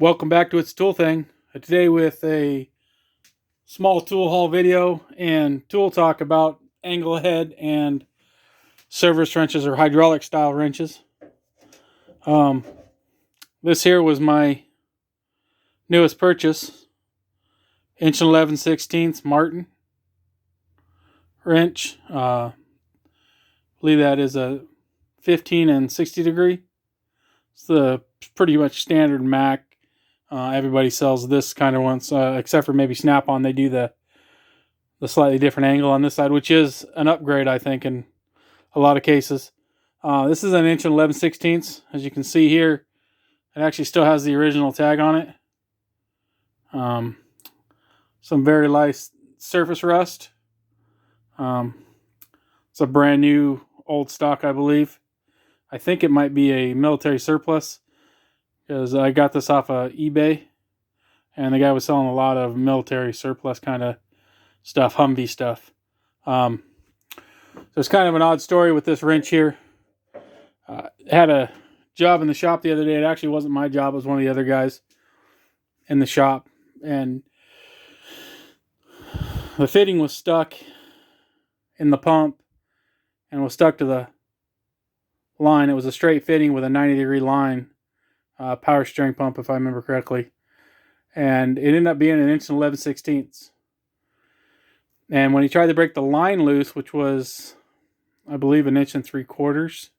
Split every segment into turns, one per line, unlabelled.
Welcome back to It's Tool Thing. Today with a small tool haul video and tool talk about angle head and service wrenches or hydraulic style wrenches. This here was my newest purchase. 1.11/16 Martin wrench. I believe that is a 15 and 60 degree. It's the pretty much standard Mac. Everybody sells this kind of ones, except for maybe Snap-on. They do the slightly different angle on this side, which is an upgrade, I think, in a lot of cases. This is an 1.11/16. As you can see here, it actually still has the original tag on it. Some very light surface rust. It's a brand new old stock, I believe. I think it might be a military surplus, because I got this off of eBay, and the guy was selling a lot of military surplus kind of stuff, Humvee stuff. So it's kind of an odd story with this wrench here. Had a job in the shop the other day. It actually wasn't my job. It was one of the other guys in the shop. And the fitting was stuck in the pump and was stuck to the line. It was a straight fitting with a 90-degree line. Power steering pump, if I remember correctly. And it ended up being an 1.11/16. And when he tried to break the line loose, which was, I believe, 1.75 inches,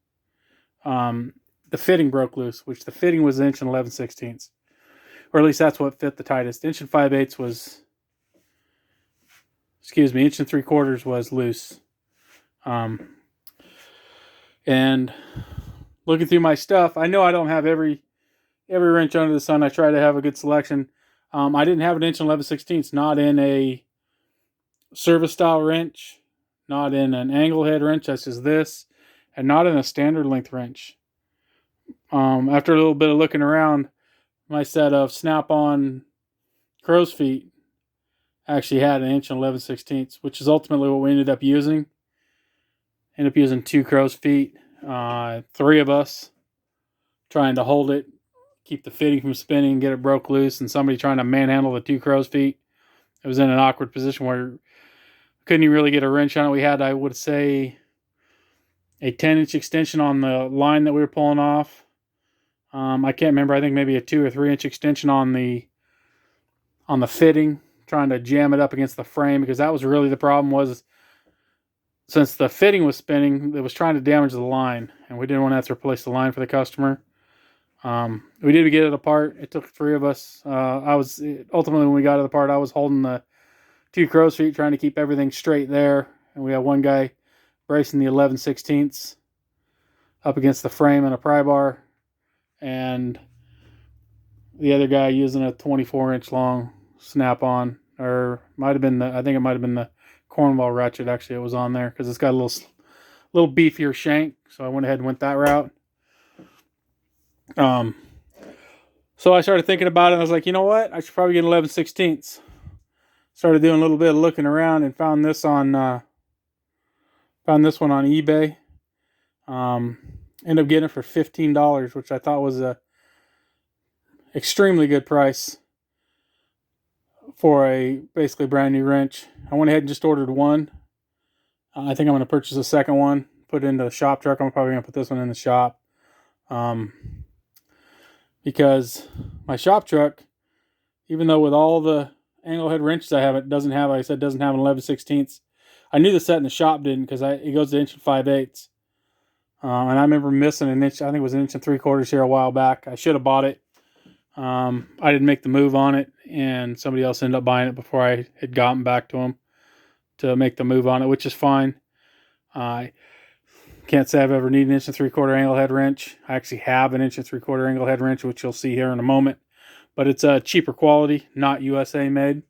the fitting broke loose, which the fitting was 1.11/16. Or at least that's what fit the tightest. 1.5/8 was, 1.75 was loose. And looking through my stuff, I know I don't have every wrench under the sun. I try to have a good selection. I didn't have an 1.11/16, not in a service style wrench, not in an angle head wrench such as this, and not in a standard length wrench. After a little bit of looking around, my set of Snap-on crow's feet actually had an 1.11/16, which is ultimately what we ended up using. Ended up using 2 crow's feet, 3 of us trying to hold it, keep the fitting from spinning, get it broke loose, and somebody trying to manhandle the 2 crow's feet. It was in an awkward position where we couldn't even really get a wrench on it. We had, I would say, a 10-inch extension on the line that we were pulling off. I can't remember. I think maybe a 2 or 3-inch extension on the fitting, trying to jam it up against the frame, because that was really the problem. Was since the fitting was spinning, it was trying to damage the line, and we didn't want to have to replace the line for the customer. We did get it apart. It took 3 of us. Ultimately, when we got it apart, I was holding the 2 crow's feet, trying to keep everything straight there, and we had one guy bracing the 11/16 up against the frame and a pry bar, and the other guy using a 24-inch long Snap-on, or I think it might have been the Cornwall ratchet. Actually, it was on there because it's got a little beefier shank, so I went ahead and went that route. So I started thinking about it, and I was like, you know what? I should probably get an 11/16. Started doing a little bit of looking around and found this one on eBay. Ended up getting it for $15, which I thought was a extremely good price for a basically brand new wrench. I went ahead and just ordered one. I think I'm going to purchase a second one, put it into the shop truck. I'm probably going to put this one in the shop. Because my shop truck, even though with all the angle head wrenches I have, it doesn't have, like I said, doesn't have an 11/16. I knew the set in the shop didn't, because it goes to 1.5/8. And I remember missing an inch. I think it was 1.75 inches here a while back. I should have bought it. I didn't make the move on it, and somebody else ended up buying it before I had gotten back to them to make the move on it, which is fine. I can't say I've ever needed an 1.75 angle head wrench. I actually have an 1.75 angle head wrench, which you'll see here in a moment. But it's a cheaper quality, not USA made.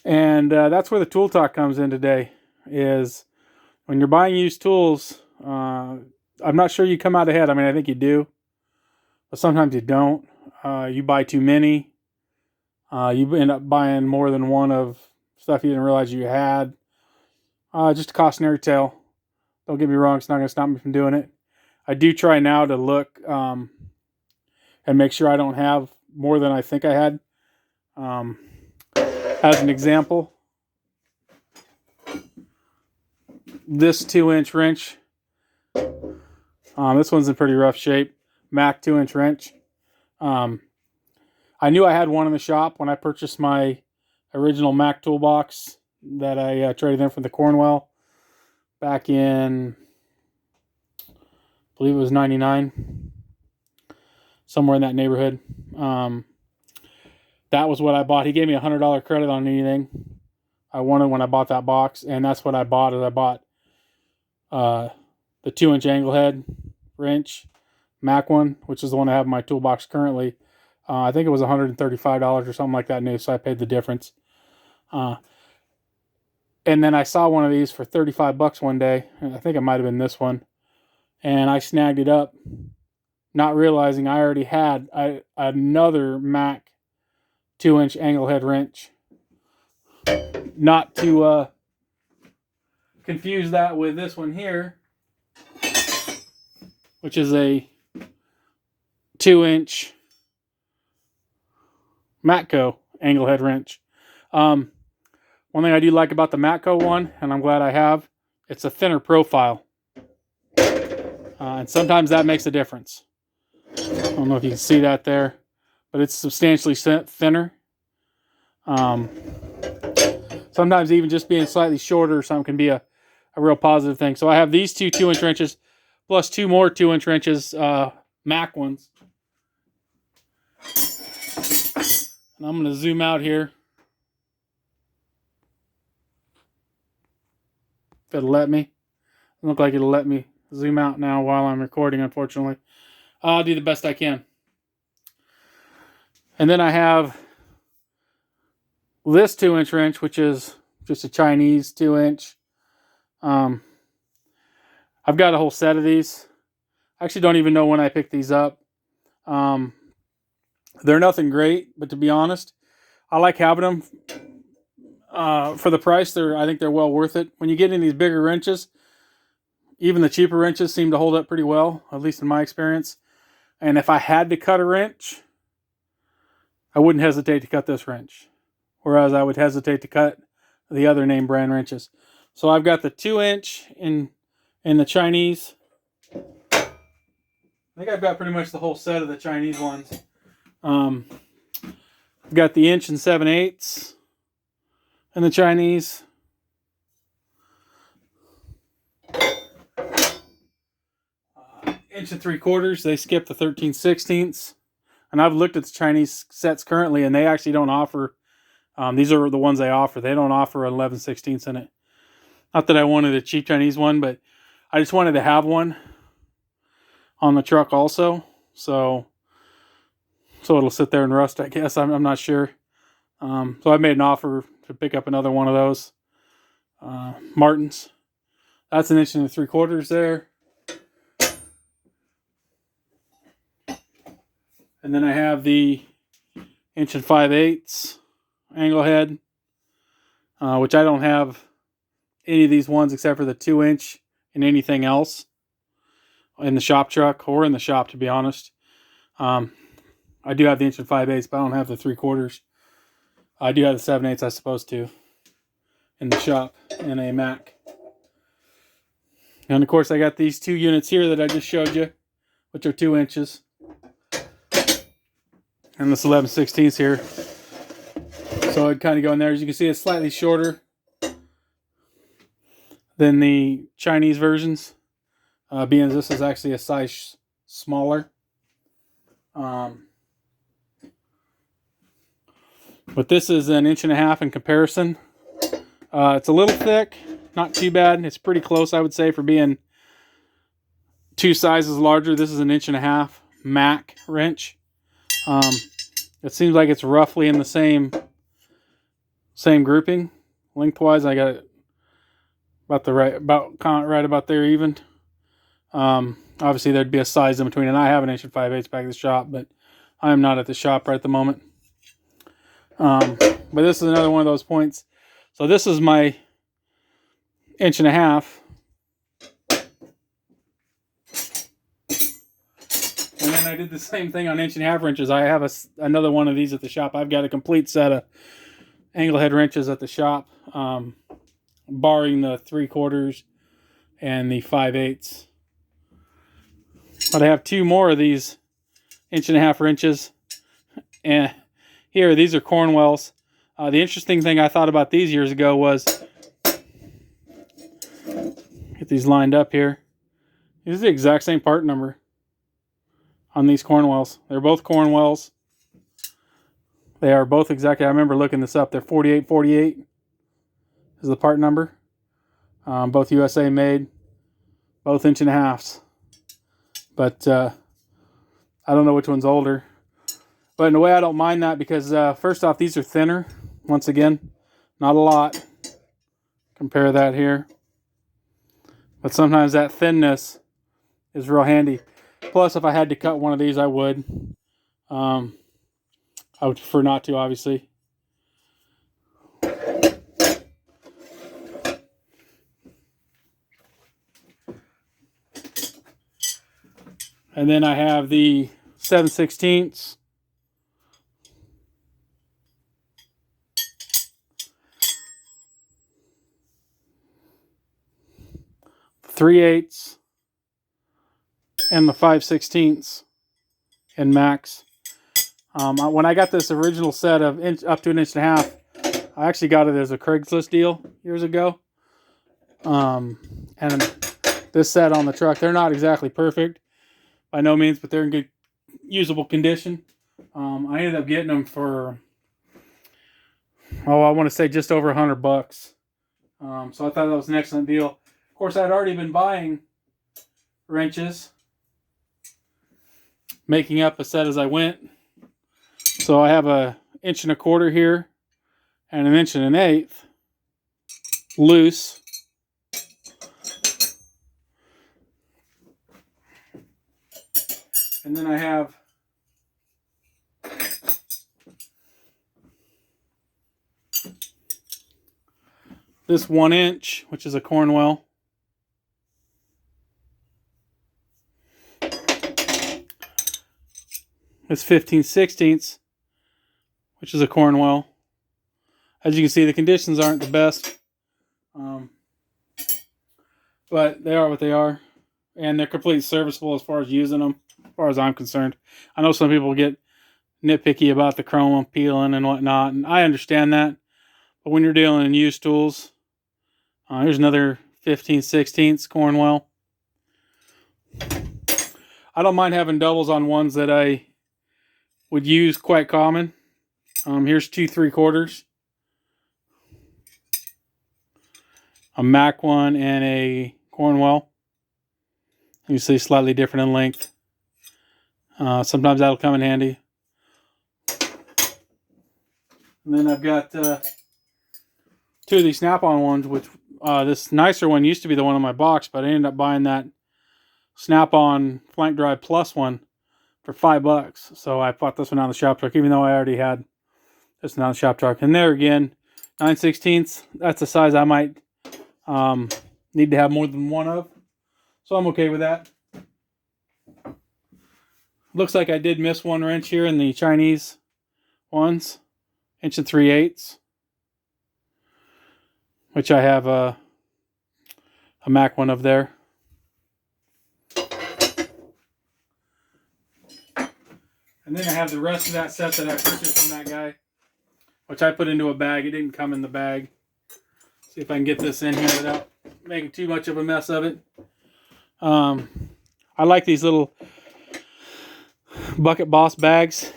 And that's where the tool talk comes in today, is when you're buying used tools, I'm not sure you come out ahead. I mean, I think you do, but sometimes you don't. You buy too many. You end up buying more than one of stuff you didn't realize you had. Just a cautionary tale. Don't get me wrong, it's not going to stop me from doing it. I do try now to look and make sure I don't have more than I think I had. As an example, this 2-inch wrench, this one's in pretty rough shape. Mac 2-inch wrench. I knew I had one in the shop when I purchased my original Mac toolbox that I traded in from the Cornwell back in, I believe it was 99, somewhere in that neighborhood. That was what I bought. He gave me $100 credit on anything I wanted when I bought that box, and that's what I bought. I bought the 2-inch angle head wrench, Mac one, which is the one I have in my toolbox currently. I think it was $135 or something like that new, so I paid the difference. And then I saw one of these for $35 one day. I think it might have been this one. And I snagged it up, not realizing I already had another Mac 2-inch angle head wrench. Not to confuse that with this one here, which is a 2-inch Matco angle head wrench. One thing I do like about the Matco one, and I'm glad I have, it's a thinner profile. And sometimes that makes a difference. I don't know if you can see that there, but it's substantially thinner. Sometimes even just being slightly shorter or something can be a real positive thing. So I have these two 2-inch wrenches plus two more 2-inch wrenches, Mac ones. And I'm going to zoom out here. If it'll let me. Doesn't look like it'll let me zoom out now while I'm recording, unfortunately. I'll do the best I can. And then I have this 2-inch wrench, which is just a Chinese 2-inch. I've got a whole set of these. I actually don't even know when I picked these up. They're nothing great, but to be honest, I like having them. For the price, I think they're well worth it. When you get in these bigger wrenches, even the cheaper wrenches seem to hold up pretty well, at least in my experience. And if I had to cut a wrench, I wouldn't hesitate to cut this wrench. Whereas I would hesitate to cut the other name brand wrenches. So I've got the 2-inch in the Chinese. I think I've got pretty much the whole set of the Chinese ones. I've got the 1 7/8 in the Chinese. Inch 3/4. They skip the 13/16. And I've looked at the Chinese sets currently, and they actually don't offer. These are the ones they offer. They don't offer 11/16 in it. Not that I wanted a cheap Chinese one, but I just wanted to have one on the truck also. So it'll sit there and rust, I guess. I'm not sure. So I made an offer to pick up another one of those Martins. That's 1 3/4 there. And then I have the 1 5/8 angle head, which I don't have any of these ones except for the 2-inch and anything else in the shop truck or in the shop, to be honest. I do have the 1 5/8, but I don't have the 3/4. I do have the 7/8, I suppose, too, in the shop in a Mac. And of course, I got these two units here that I just showed you, which are 2 inches. And this 11/16 here. So I'd kind of go in there. As you can see, it's slightly shorter than the Chinese versions, being this is actually a size smaller. But this is 1.5 inches in comparison. It's a little thick, not too bad. It's pretty close, I would say, for being two sizes larger. This is 1.5 inches Mac wrench. It seems like it's roughly in the same grouping. Lengthwise, I got it right about there even. Obviously there'd be a size in between, and I have an 1 5/8 back at the shop, but I am not at the shop right at the moment. But this is another one of those points. So this is my 1.5 inches. And then I did the same thing on 1.5" wrenches. I have another one of these at the shop. I've got a complete set of angle head wrenches at the shop, barring the 3/4 and the 5/8. But I have 2 more of these 1.5" wrenches, and here, these are Cornwells. The interesting thing I thought about these years ago was, get these lined up here. This is the exact same part number on these Cornwells. They're both Cornwells. They are both exactly, I remember looking this up. They're 4848 is the part number. Both USA made, both 1.5". But I don't know which one's older. But in a way, I don't mind that because, first off, these are thinner. Once again, not a lot. Compare that here. But sometimes that thinness is real handy. Plus, if I had to cut one of these, I would. I would prefer not to, obviously. And then I have the 7/16. 3/8 and the 5/16 in max. When I got this original set of up to 1.5", I actually got it as a Craigslist deal years ago. And this set on the truck, they're not exactly perfect by no means, but they're in good usable condition. I ended up getting them for, I want to say just over $100. So I thought that was an excellent deal. Of course, I'd already been buying wrenches, making up a set as I went. So I have a 1.25" here and an 1.125" loose. And then I have this 1", which is a Cornwell. This 15/16, which is a Cornwell. As you can see, the conditions aren't the best, but they are what they are, and they're completely serviceable as far as using them, as far as I'm concerned. I know some people get nitpicky about the chrome peeling and whatnot, and I understand that, but when you're dealing in used tools, here's another 15/16 Cornwell. I don't mind having doubles on ones that I would use quite common. Here's 2 3/4, a Mac one and a Cornwell. You see, slightly different in length. Sometimes that'll come in handy. And then I've got 2 of these Snap-on ones, which this nicer one used to be the one on my box, but I ended up buying that Snap-on Flank Drive Plus one for $5. So I bought this one on the shop truck, even though I already had this one on the shop truck. And there again, 9/16. That's a size I might need to have more than one of. So I'm okay with that. Looks like I did miss one wrench here in the Chinese ones. 1 3/8, which I have a Mac one of there. And then I have the rest of that set that I purchased from that guy, which I put into a bag. It didn't come in the bag. See if I can get this in here without making too much of a mess of it. I like these little Bucket Boss bags.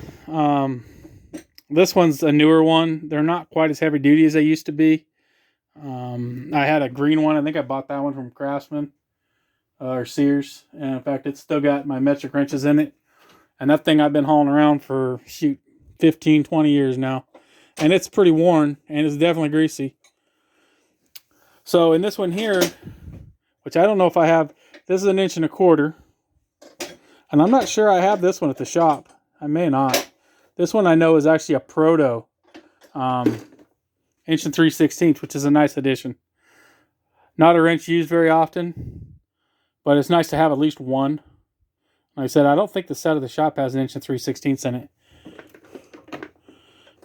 This one's a newer one. They're not quite as heavy duty as they used to be. I had a green one. I think I bought that one from Craftsman or Sears. And in fact, it's still got my metric wrenches in it. And that thing I've been hauling around for, 15, 20 years now. And it's pretty worn, and it's definitely greasy. So in this one here, which I don't know if I have, this is an 1.25". And I'm not sure I have this one at the shop. I may not. This one I know is actually a Proto 1 3/16", which is a nice addition. Not a wrench used very often, but it's nice to have at least one. Like I said, I don't think the set of the shop has an 1 3/16 in it.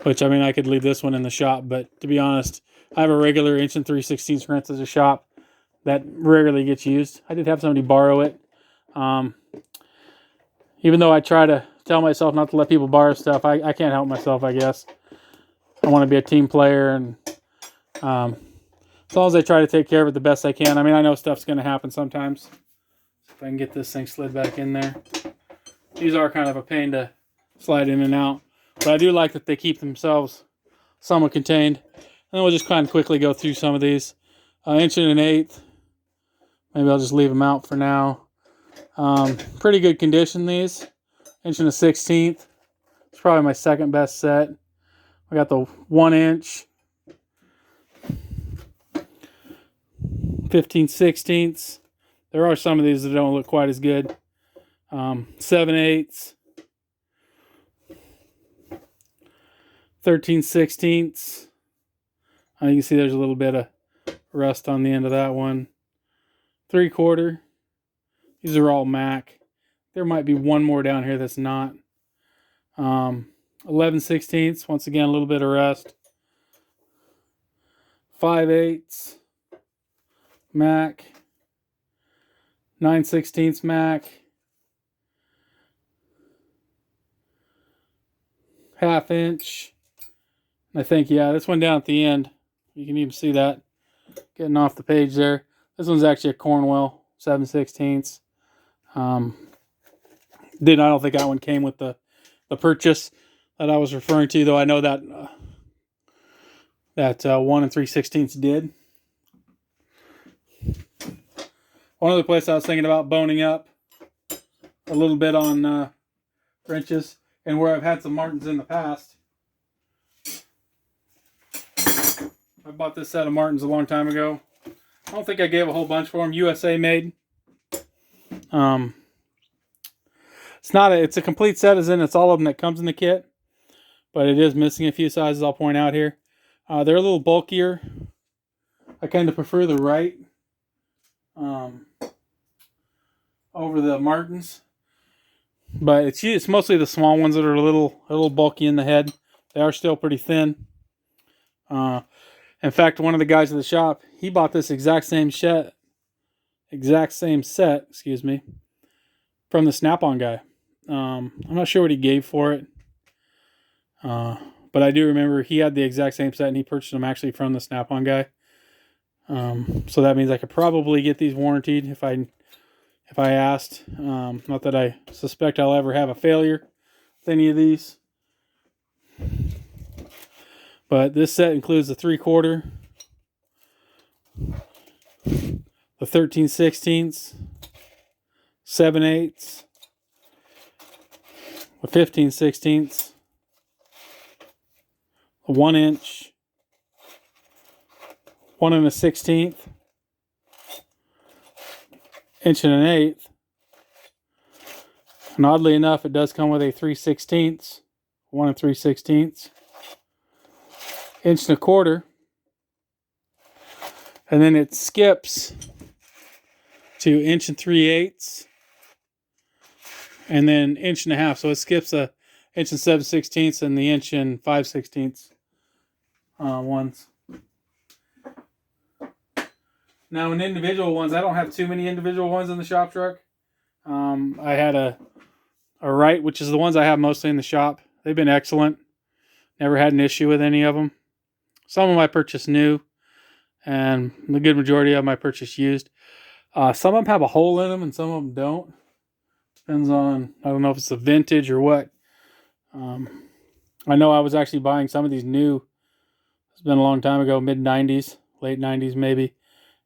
Which, I mean, I could leave this one in the shop, but to be honest, I have a regular 1 3/16 wrench as a shop that rarely gets used. I did have somebody borrow it. Even though I try to tell myself not to let people borrow stuff, I can't help myself, I guess. I want to be a team player, and as long as I try to take care of it the best I can. I mean, I know stuff's going to happen sometimes. If I can get this thing slid back in there. These are kind of a pain to slide in and out. But I do like that they keep themselves somewhat contained. And then we'll just kind of quickly go through some of these. 1 1/8. Maybe I'll just leave them out for now. Pretty good condition, these. 1 1/16. It's probably my second best set. We got the 1 inch. 15/16. There are some of these that don't look quite as good. 7/8. 13/16. You can see there's a little bit of rust on the end of that one. 3/4. These are all Mac. There might be one more down here that's not. 11/16. Once again, a little bit of rust. 5/8. Mac. 9/16 Mac. 1/2 inch. I think, yeah, this one down at the end, you can even see that getting off the page there. This one's actually a Cornwell 7/16. I don't think that one came with the purchase that I was referring to, though I know that 1 3/16 did. One other place I was thinking about boning up a little bit on wrenches, and where I've had some Martins in the past. I bought this set of Martins a long time ago. I don't think I gave a whole bunch for them. USA made. It's a complete set, as in it's all of them that comes in the kit, but it is missing a few sizes. I'll point out here. They're a little bulkier. I kind of prefer the Wright over the Martins, but it's mostly the small ones that are a little bulky in the head. They are still pretty thin. In fact, one of the guys in the shop, he bought this exact same set, excuse me, from the Snap-on guy. I'm not sure what he gave for it, but I do remember he had the exact same set, and he purchased them actually from the Snap-on guy. So that means I could probably get these warranted if I asked. Not that I suspect I'll ever have a failure with any of these. But this set includes the 3/4, the 13/16, 7/8, the 15/16, a 1 inch, 1 1/16, 1 1/8, and oddly enough, it does come with a 3/16, 1 3/16, 1 1/4, and then it skips to 1 3/8, and then 1 1/2. So it skips a 1 7/16 and the 1 5/16 ones. Now, in individual ones, I don't have too many individual ones in the shop truck. I had a Wright, which is the ones I have mostly in the shop. They've been excellent. Never had an issue with any of them. Some of them I purchased new, and the good majority of them I purchased used. Some of them have a hole in them, and some of them don't. Depends on, I don't know if it's a vintage or what. I know I was actually buying some of these new. It's been a long time ago, mid-90s, late 90s maybe.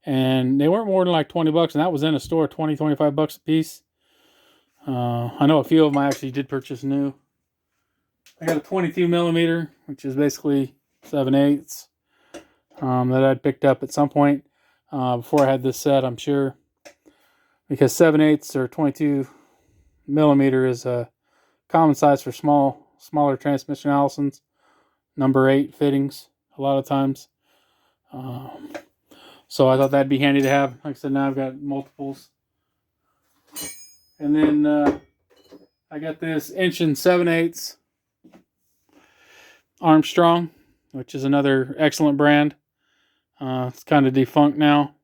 And they weren't more than like $20, and that was in a store, $20-25 a piece. I know a few of them I actually did purchase new. I got a 22 millimeter, which is basically 7/8, that I'd picked up at some point before I had this set, I'm sure. Because 7/8 or 22 millimeter is a common size for smaller transmission Allisons, number 8 fittings a lot of times. So I thought that'd be handy to have. Like I said, now I've got multiples. And then I got this 1 7/8 Armstrong, which is another excellent brand. It's kind of defunct now.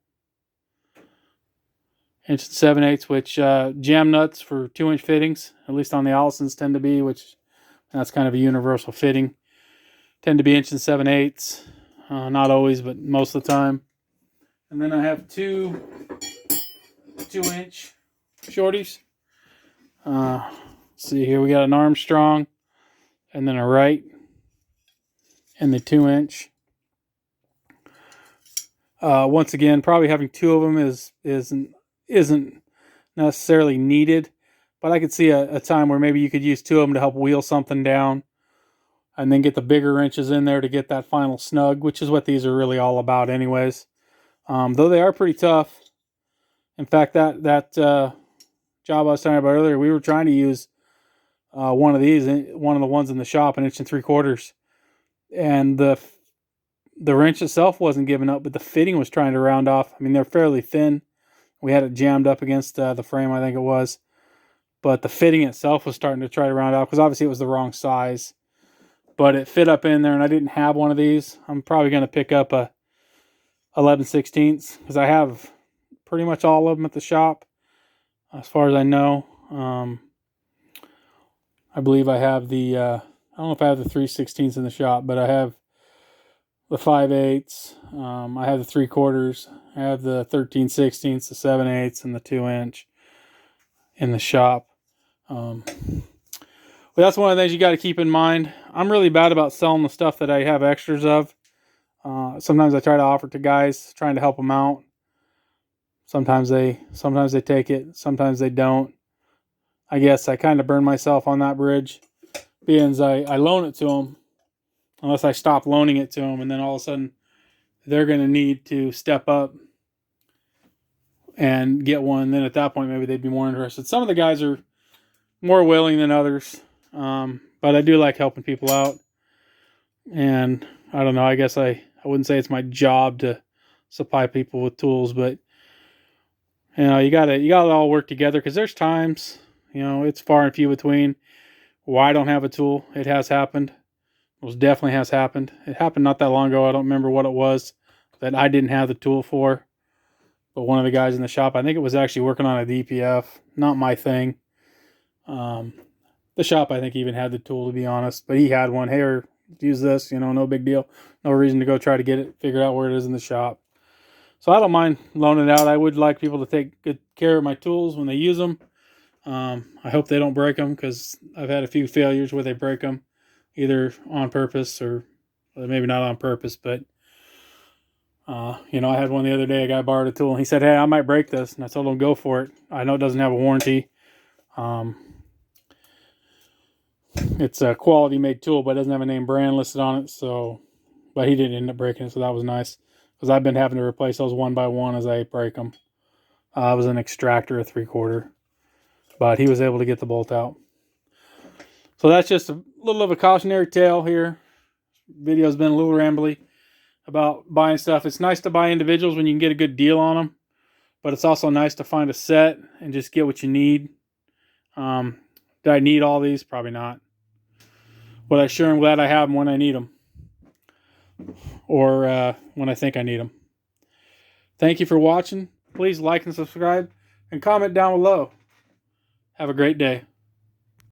1 7/8, which jam nuts for 2-inch fittings, at least on the Allisons tend to be, which that's kind of a universal fitting. Tend to be 1 7/8. Not always, but most of the time. And then I have two 2-inch shorties. Let's see here, we got an Armstrong and then a Wright and the 2-inch. Once again, probably having two of them isn't necessarily needed, but I could see a time where maybe you could use two of them to help wheel something down and then get the bigger wrenches in there to get that final snug, which is what these are really all about anyways. Though they are pretty tough. In fact, that job I was talking about earlier, we were trying to use one of these, one of the ones in the shop, 1 3/4, and the wrench itself wasn't giving up, but the fitting was trying to round off. I mean, they're fairly thin. We had it jammed up against the frame, I think it was, but the fitting itself was starting to try to round off because obviously it was the wrong size. But it fit up in there, and I didn't have one of these. I'm probably going to pick up a 11/16 because I have pretty much all of them at the shop, as far as I know. I believe I have the, I don't know if I have the 3/16 in the shop, but I have the 5/8. I have the 3/4. I have the 13/16, the 7/8, and the 2-inch in the shop. Well, that's one of the things you got to keep in mind. I'm really bad about selling the stuff that I have extras of. Sometimes I try to offer it to guys, trying to help them out. Sometimes they take it, sometimes they don't. I guess I kind of burn myself on that bridge, being as I loan it to them, unless I stop loaning it to them, and then all of a sudden they're going to need to step up and get one. Then at that point, maybe they'd be more interested. Some of the guys are more willing than others, but I do like helping people out. And I don't know, I guess I wouldn't say it's my job to supply people with tools, but you know, you gotta all work together, because there's times, you know, it's far and few between where I don't have a tool. It has happened. It most definitely has happened. It happened not that long ago. I don't remember what it was that I didn't have the tool for, but one of the guys in the shop, I think it was actually working on a DPF, not my thing. The shop, I think, even had the tool, to be honest, but he had one. Hey, use this, you know, no big deal. No reason to go try to get it figured out where it is in the shop. So I don't mind loaning it out. I would like people to take good care of my tools when they use them. I hope they don't break them, because I've had a few failures where they break them, either on purpose or maybe not on purpose. But, you know, I had one the other day. A guy borrowed a tool, and he said, hey, I might break this. And I told him, go for it. I know it doesn't have a warranty. It's a quality made tool, but it doesn't have a name brand listed on it. So, but he didn't end up breaking it, so that was nice, because I've been having to replace those one by one as I break them. It was an extractor, a 3/4, but he was able to get the bolt out. So that's just a little of a cautionary tale here. Video's been a little rambly about buying stuff. It's nice to buy individuals when you can get a good deal on them, but it's also nice to find a set and just get what you need. Do I need all these? Probably not. But I sure am glad I have them when I need them, or when I think I need them. Thank you for watching. Please like and subscribe and comment down below. Have a great day.